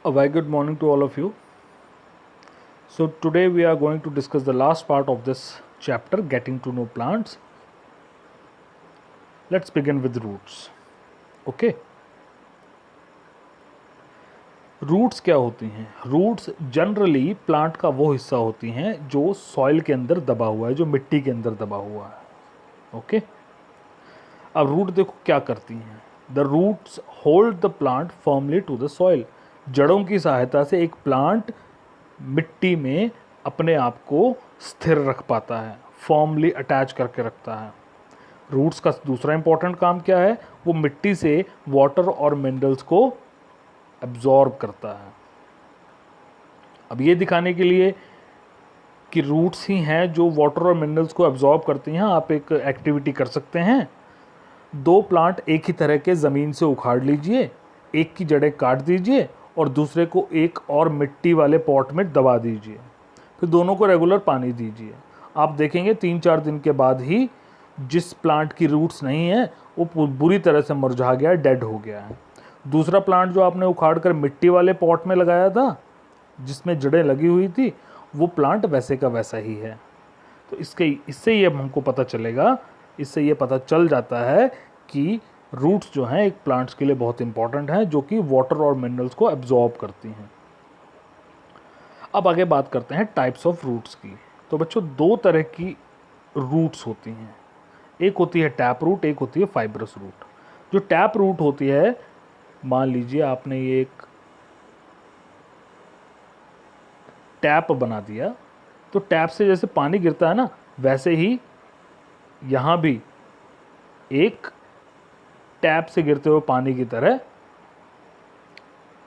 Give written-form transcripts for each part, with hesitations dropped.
A very good morning to all of you. So today we are going to discuss the last part of this chapter, getting to know plants. Let's begin with roots. Okay. Roots क्या होती हैं? Roots generally plant का वो हिस्सा होती हैं जो soil के अंदर दबा हुआ है, जो मिट्टी के अंदर दबा हुआ है. ओके. अब रूट देखो क्या करती हैं. The roots hold the plant firmly to the soil. जड़ों की सहायता से एक प्लांट मिट्टी में अपने आप को स्थिर रख पाता है, फर्मली अटैच करके रखता है. रूट्स का दूसरा इंपॉर्टेंट काम क्या है? वो मिट्टी से वाटर और मिनरल्स को एब्जॉर्ब करता है. अब ये दिखाने के लिए कि रूट्स ही हैं जो वाटर और मिनरल्स को एब्जॉर्ब करती हैं, आप एक एक्टिविटी कर सकते हैं. दो प्लांट एक ही तरह के ज़मीन से उखाड़ लीजिए, एक की जड़ें काट दीजिए और दूसरे को एक और मिट्टी वाले पॉट में दबा दीजिए. फिर दोनों को रेगुलर पानी दीजिए. आप देखेंगे 3-4 दिन के बाद ही जिस प्लांट की रूट्स नहीं है वो बुरी तरह से मुरझा गया, डेड हो गया है. दूसरा प्लांट जो आपने उखाड़ कर मिट्टी वाले पॉट में लगाया था जिसमें जड़ें लगी हुई थी, वो प्लांट वैसे का वैसा ही है. तो इससे ये हमको पता चलेगा, इससे ये पता चल जाता है कि रूट्स जो हैं एक प्लांट्स के लिए बहुत इंपॉर्टेंट हैं, जो कि वाटर और मिनरल्स को एब्जॉर्ब करती हैं. अब आगे बात करते हैं टाइप्स ऑफ रूट्स की. तो बच्चों दो तरह की रूट्स होती हैं. एक होती है टैप रूट, एक होती है फाइब्रस रूट. जो टैप रूट होती है, मान लीजिए आपने ये एक टैप बना दिया, तो टैप से जैसे पानी गिरता है ना, वैसे ही यहाँ भी एक टैप से गिरते हुए पानी की तरह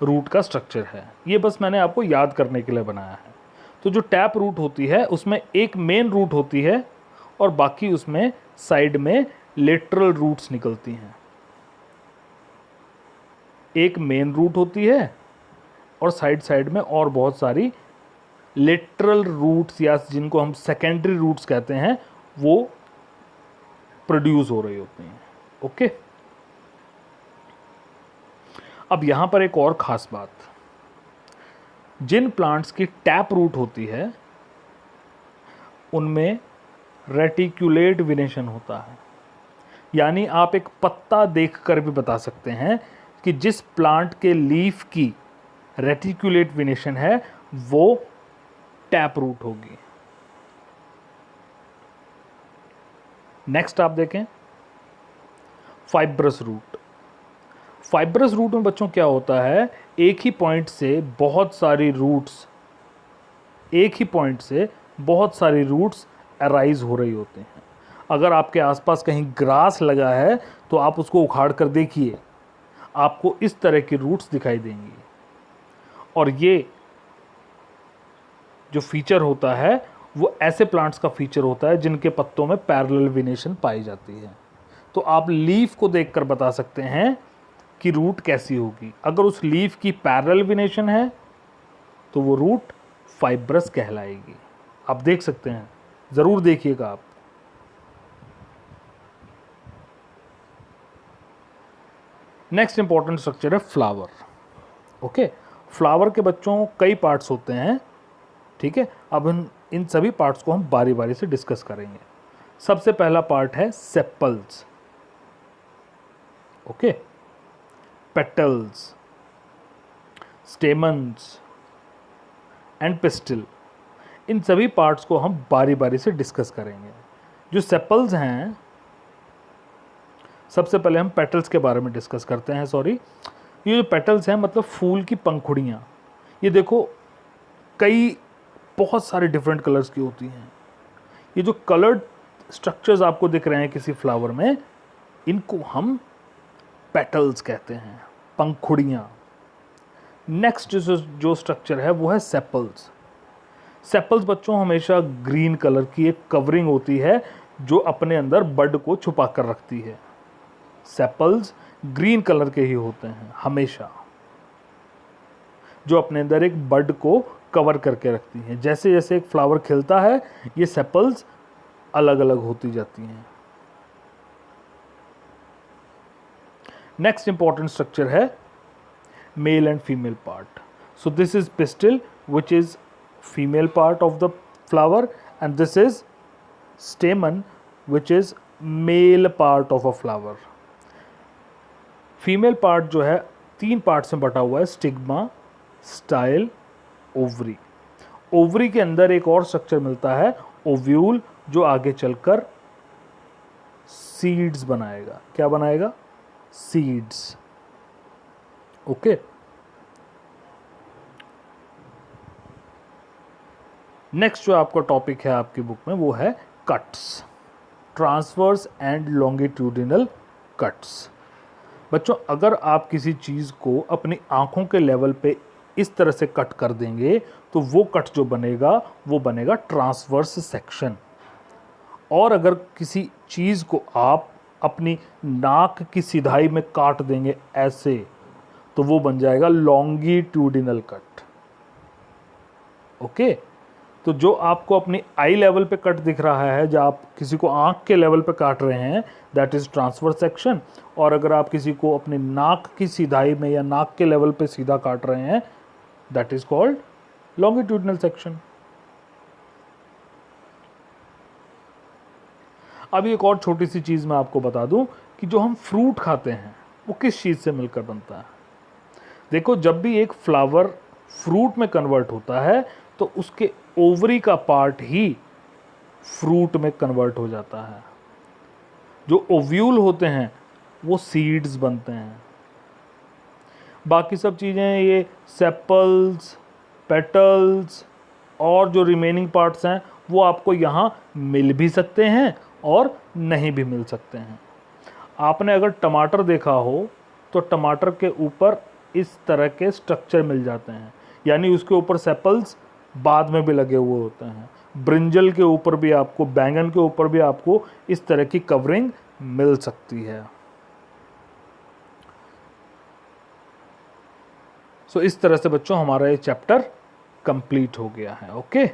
रूट का स्ट्रक्चर है. ये बस मैंने आपको याद करने के लिए बनाया है. तो जो टैप रूट होती है उसमें एक मेन रूट होती है और बाकी उसमें साइड में लेटरल रूट्स निकलती हैं. एक मेन रूट होती है और साइड साइड में और बहुत सारी लेटरल रूट्स या जिनको हम सेकेंडरी रूट्स कहते हैं, वो प्रोड्यूस हो रही होती हैं. ओके. अब यहां पर एक और खास बात, जिन प्लांट्स की टैप रूट होती है उनमें रेटिकुलेट वेनेशन होता है. यानी आप एक पत्ता देखकर भी बता सकते हैं कि जिस प्लांट के लीफ की रेटिकुलेट वेनेशन है वो टैप रूट होगी. नेक्स्ट आप देखें फाइब्रस रूट. फाइब्रस रूट में बच्चों क्या होता है, एक ही पॉइंट से बहुत सारी रूट्स अराइज हो रही होती हैं. अगर आपके आसपास कहीं ग्रास लगा है तो आप उसको उखाड़ कर देखिए, आपको इस तरह की रूट्स दिखाई देंगी. और ये जो फीचर होता है वो ऐसे प्लांट्स का फीचर होता है जिनके पत्तों में पैरेलल वेनेशन पाई जाती है. तो आप लीफ को देखकर बता सकते हैं कि रूट कैसी होगी. अगर उस लीफ की पैरेलल वेनेशन है तो वो रूट फाइब्रस कहलाएगी. आप देख सकते हैं, ज़रूर देखिएगा आप. नेक्स्ट इंपॉर्टेंट स्ट्रक्चर है फ्लावर. ओके. फ्लावर के बच्चों कई पार्ट्स होते हैं. ठीक है. अब इन सभी पार्ट्स को हम बारी बारी से डिस्कस करेंगे. सबसे पहला पार्ट है sepals. Okay. Petals, stamens and pistil, इन सभी पार्ट्स को हम बारी बारी से डिस्कस करेंगे. जो सेपल्स हैं, सबसे पहले हम पेटल्स के बारे में डिस्कस करते हैं. सॉरी, ये जो पेटल्स हैं मतलब फूल की पंखुड़ियाँ. ये देखो कई बहुत सारे डिफरेंट कलर्स की होती हैं. ये जो कलर्ड स्ट्रक्चर्स आपको दिख रहे हैं किसी फ्लावर में, इनको हम पेटल्स कहते हैं, पंखुड़ियाँ. नेक्स्ट जो स्ट्रक्चर है वो है सेपल्स. सेपल्स बच्चों हमेशा ग्रीन कलर की एक कवरिंग होती है जो अपने अंदर बड को छुपा कर रखती है. सेपल्स ग्रीन कलर के ही होते हैं हमेशा, जो अपने अंदर एक बड को कवर करके रखती हैं. जैसे जैसे एक फ्लावर खिलता है ये सेपल्स अलग अलग होती जाती हैं. नेक्स्ट इंपॉर्टेंट स्ट्रक्चर है male and female part. So this is pistil, which is female part of the flower, and this is stamen, which is male part of a flower. Female part जो है 3 parts में बटा हुआ है, stigma, style, ovary. Ovary के अंदर एक और स्ट्रक्चर मिलता है ओव्यूल, जो आगे चलकर सीड्स बनाएगा. क्या बनाएगा? सीड्स. ओके. नेक्स्ट जो आपका टॉपिक है आपकी बुक में वो है cuts, transverse and longitudinal cuts. बच्चों, अगर आप किसी चीज़ को अपनी आंखों के लेवल पे इस तरह से कट कर देंगे तो वो कट जो बनेगा वो बनेगा ट्रांसवर्स सेक्शन. और अगर किसी चीज़ को आप अपनी नाक की सिधाई में काट देंगे ऐसे, तो वो बन जाएगा लॉन्गिट्यूडिनल कट. ओके. तो जो आपको अपनी आई लेवल पे कट दिख रहा है, जो आप किसी को आंख के लेवल पे काट रहे हैं, दैट इज ट्रांसवर्स सेक्शन. और अगर आप किसी को अपनी नाक की सिधाई में या नाक के लेवल पे सीधा काट रहे हैं, that is called longitudinal section. अब एक और छोटी सी चीज मैं आपको बता दूं कि जो हम फ्रूट खाते हैं वो किस चीज से मिलकर बनता है. देखो, जब भी एक फ्लावर फ्रूट में कन्वर्ट होता है तो उसके ओवरी का पार्ट ही फ्रूट में कन्वर्ट हो जाता है. जो ओव्यूल होते हैं वो सीड्स बनते हैं. बाकी सब चीज़ें, ये सेपल्स, पेटल्स और जो रिमेनिंग पार्ट्स हैं वो आपको यहाँ मिल भी सकते हैं और नहीं भी मिल सकते हैं. आपने अगर टमाटर देखा हो तो टमाटर के ऊपर इस तरह के स्ट्रक्चर मिल जाते हैं, यानी उसके ऊपर सेपल्स बाद में भी लगे हुए होते हैं. ब्रिंजल के ऊपर भी आपको, बैंगन के ऊपर भी आपको इस तरह की कवरिंग मिल सकती है. सो इस तरह से बच्चों हमारा ये चैप्टर कंप्लीट हो गया है. ओके.